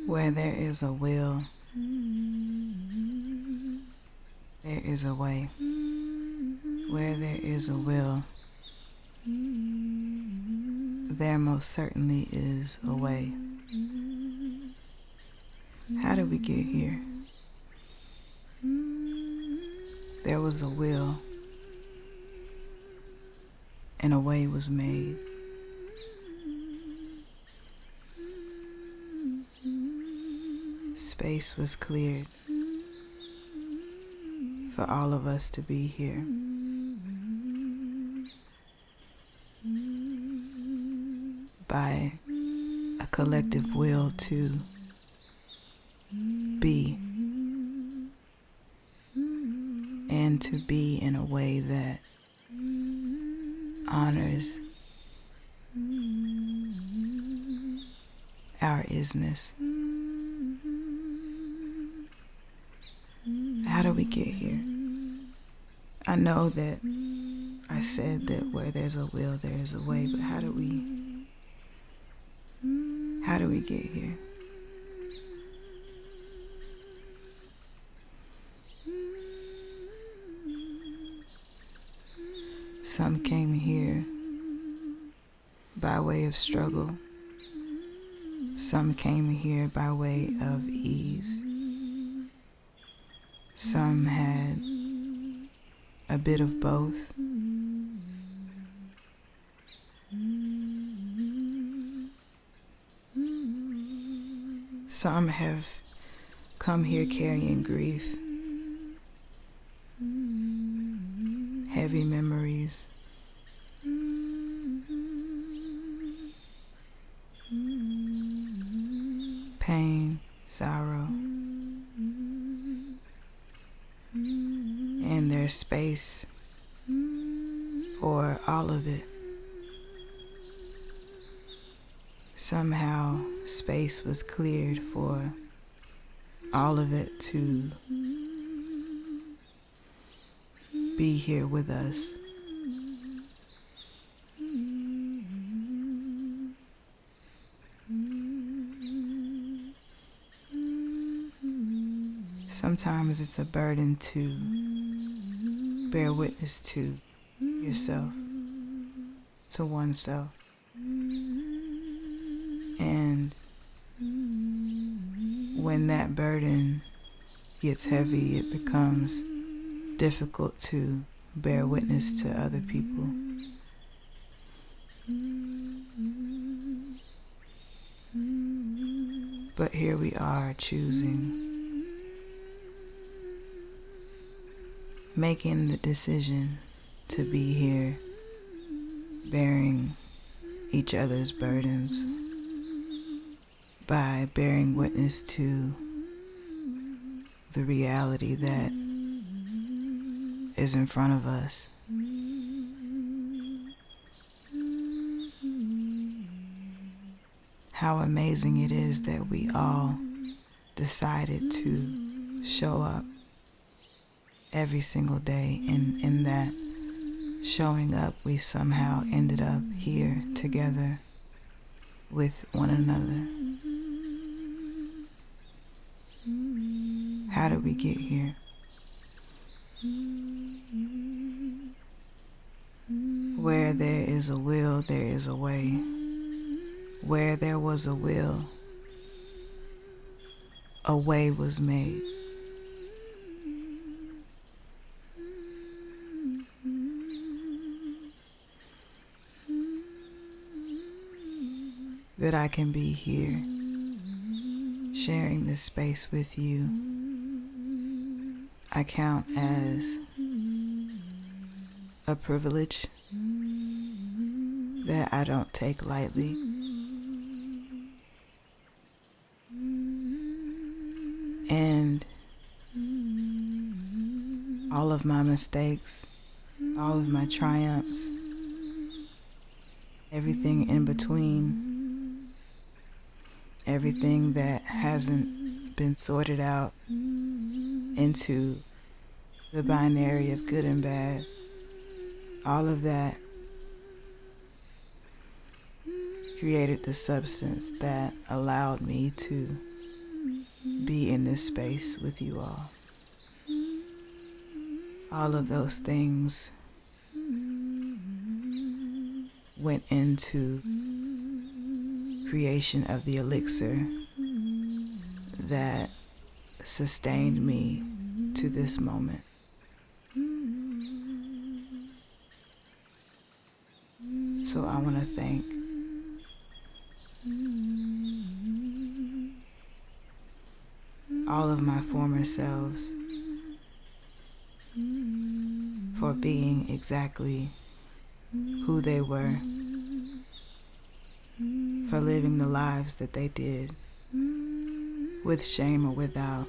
Where there is a will, there is a way. Where there is a will, there most certainly is a way. How did we get here? There was a will, and a way was made. Space was cleared for all of us to be here. By a collective will to be, and to be in a way that honors our isness. How do we get here? I know that I said that where there's a will, there is a way, but how do we get here? Some came here by way of struggle. Some came here by way of ease. Some had a bit of both. Some have come here carrying grief, heavy memories, pain, sorrow, and there's space for all of it. Somehow space was cleared for all of it to be here with us. Sometimes it's a burden to bear witness to yourself, to oneself. And when that burden gets heavy, it becomes difficult to bear witness to other people. But here we are choosing, making the decision to be here, bearing each other's burdens by bearing witness to the reality that is in front of us. How amazing it is that we all decided to show up every single day, and in that showing up, we somehow ended up here together with one another. How did we get here? Where there is a will, there is a way. Where there was a will, a way was made. That I can be here, sharing this space with you, I count as a privilege that I don't take lightly. And all of my mistakes, all of my triumphs, everything in between, everything that hasn't been sorted out into the binary of good and bad, all of that created the substance that allowed me to be in this space with you all. All of those things went into creation of the elixir that sustained me to this moment. So I want to thank all of my former selves for being exactly who they were, for living the lives that they did, with shame or without,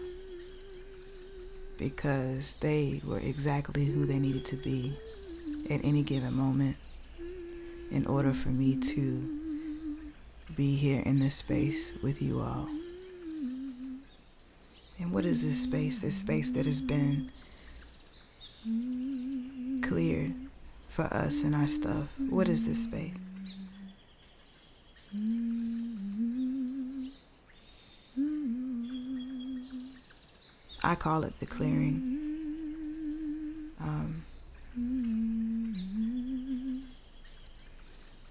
because they were exactly who they needed to be at any given moment in order for me to be here in this space with you all. And what is this space? This space that has been cleared for us and our stuff. What is this space? I call it the clearing.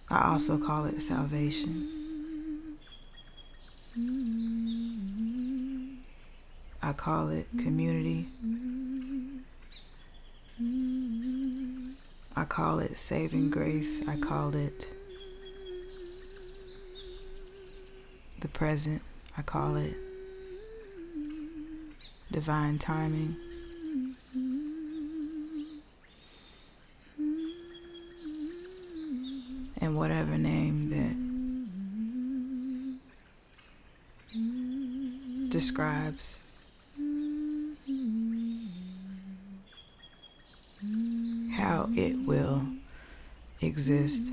I also call it salvation. I call it community. I call it saving grace. I call it the present. I call it divine timing. And whatever name that describes how it will exist.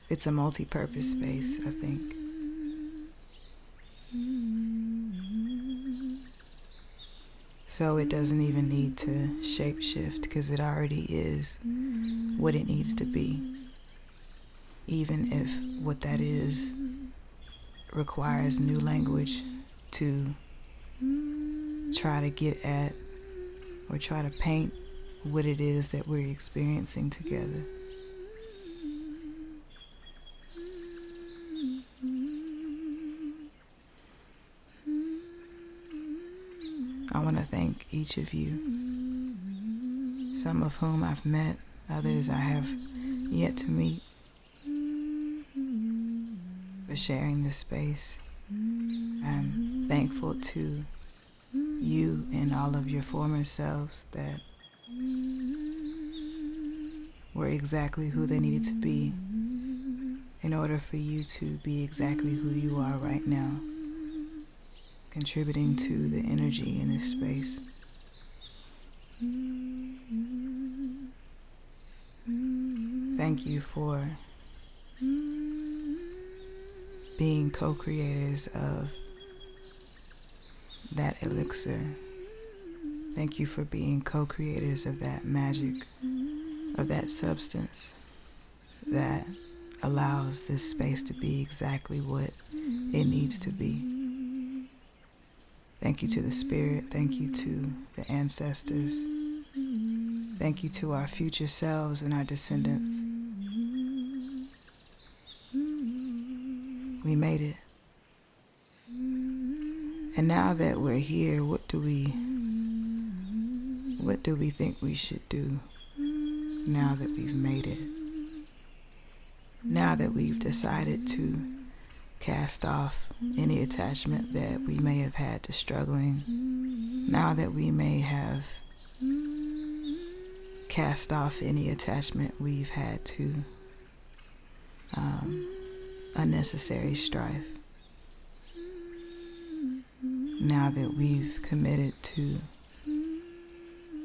It's a multi-purpose space, I think. So it doesn't even need to shapeshift because it already is what it needs to be. Even if what that is requires new language to try to get at or try to paint what it is that we're experiencing together. I want to thank each of you, some of whom I've met, others I have yet to meet, for sharing this space. I'm thankful to you and all of your former selves that were exactly who they needed to be in order for you to be exactly who you are right now, contributing to the energy in this space. Thank you for being co-creators of that elixir. Thank you for being co-creators of that magic, of that substance that allows this space to be exactly what it needs to be. Thank you to the spirit. Thank you to the ancestors. Thank you to our future selves and our descendants. We made it. And now that we're here, what do we think we should do now that we've made it? Now that we've decided to cast off any attachment that we may have had to struggling, now that we may have cast off any attachment we've had to unnecessary strife, now that we've committed to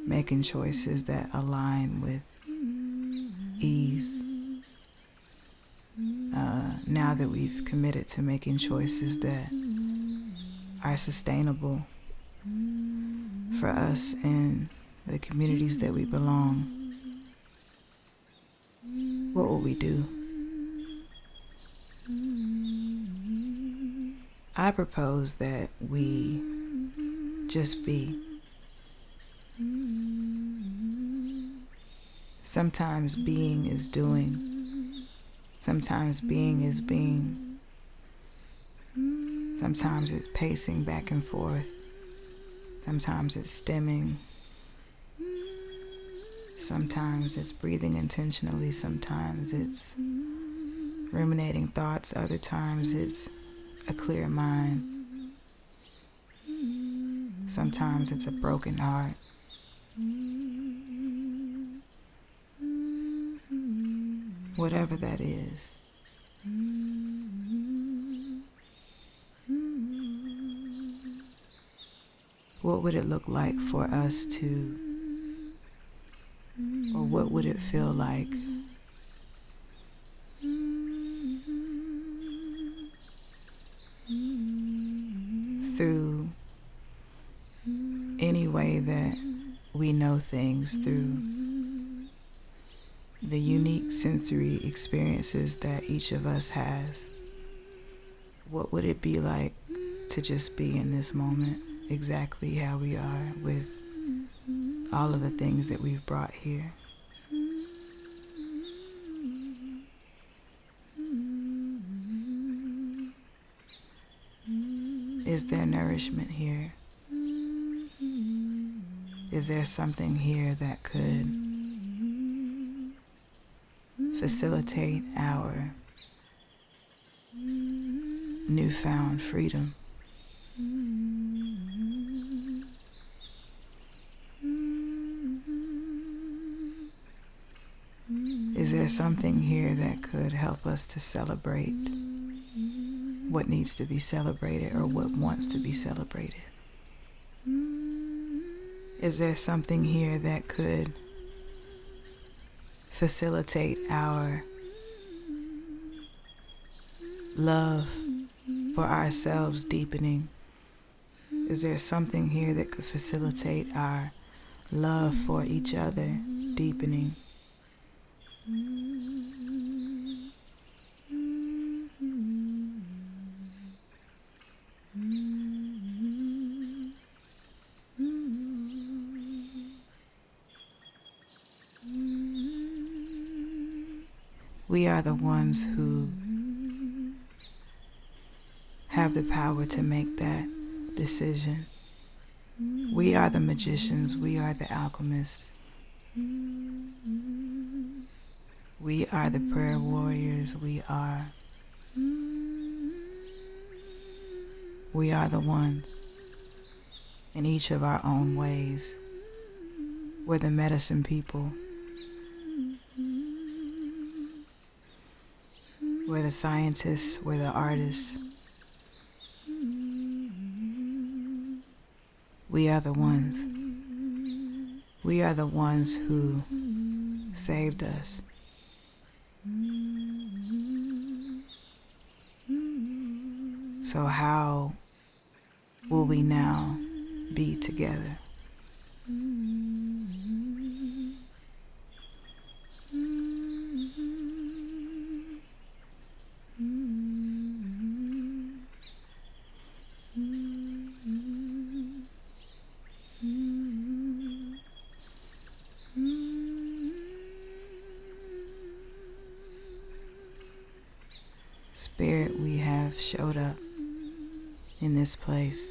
making choices that align with ease, now that we've committed to making choices that are sustainable for us and the communities that we belong, what will we do? I propose that we just be. Sometimes being is doing. Sometimes being is being. Sometimes it's pacing back and forth. Sometimes it's stemming. Sometimes it's breathing intentionally. Sometimes it's ruminating thoughts. Other times it's a clear mind. Sometimes it's a broken heart. Whatever that is. What would it look like for us to, or what would it feel like through any way that we know things, through the unique sensory experiences that each of us has? What would it be like to just be in this moment exactly how we are with all of the things that we've brought here? Is there nourishment here? Is there something here that could facilitate our newfound freedom? Is there something here that could help us to celebrate what needs to be celebrated or what wants to be celebrated? Is there something here that could facilitate our love for ourselves deepening? Is there something here that could facilitate our love for each other deepening? We are the ones who have the power to make that decision. We are the magicians. We are the alchemists. We are the prayer warriors. We are the ones in each of our own ways. We're the medicine people. We're the scientists. We're the artists. We are the ones. We are the ones who saved us. So how will we now be together? Spirit, we have showed up in this place.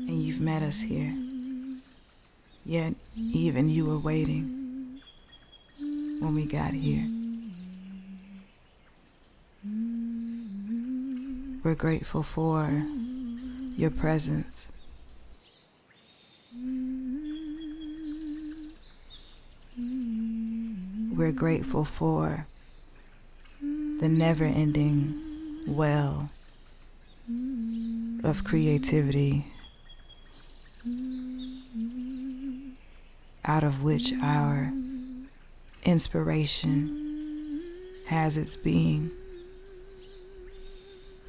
And you've met us here. Yet, even you were waiting when we got here. We're grateful for your presence. We're grateful for the never-ending well of creativity out of which our inspiration has its being.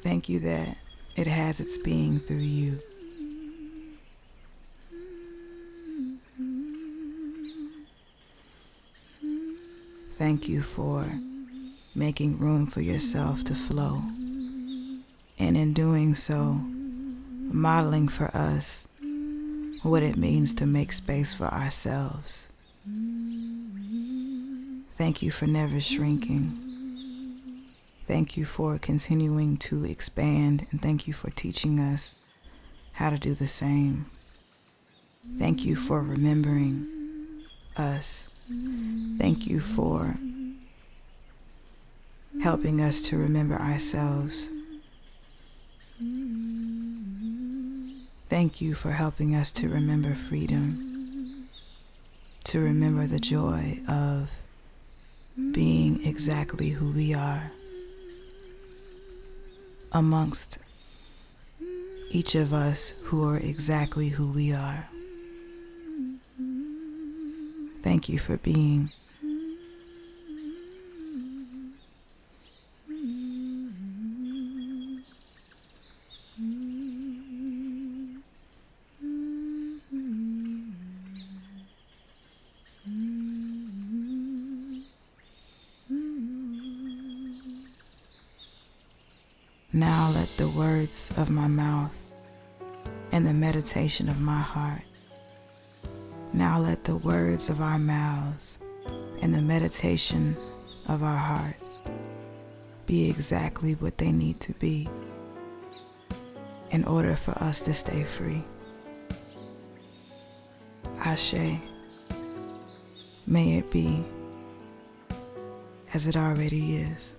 Thank you that it has its being through you. Thank you for making room for yourself to flow, and in doing so, modeling for us what it means to make space for ourselves. Thank you for never shrinking. Thank you for continuing to expand, and thank you for teaching us how to do the same. Thank you for remembering us. Thank you for helping us to remember ourselves. Thank you for helping us to remember freedom, to remember the joy of being exactly who we are amongst each of us who are exactly who we are. Thank you for being. Now let the words of my mouth and the meditation of my heart, now let the words of our mouths and the meditation of our hearts be exactly what they need to be in order for us to stay free. Ashe, may it be as it already is.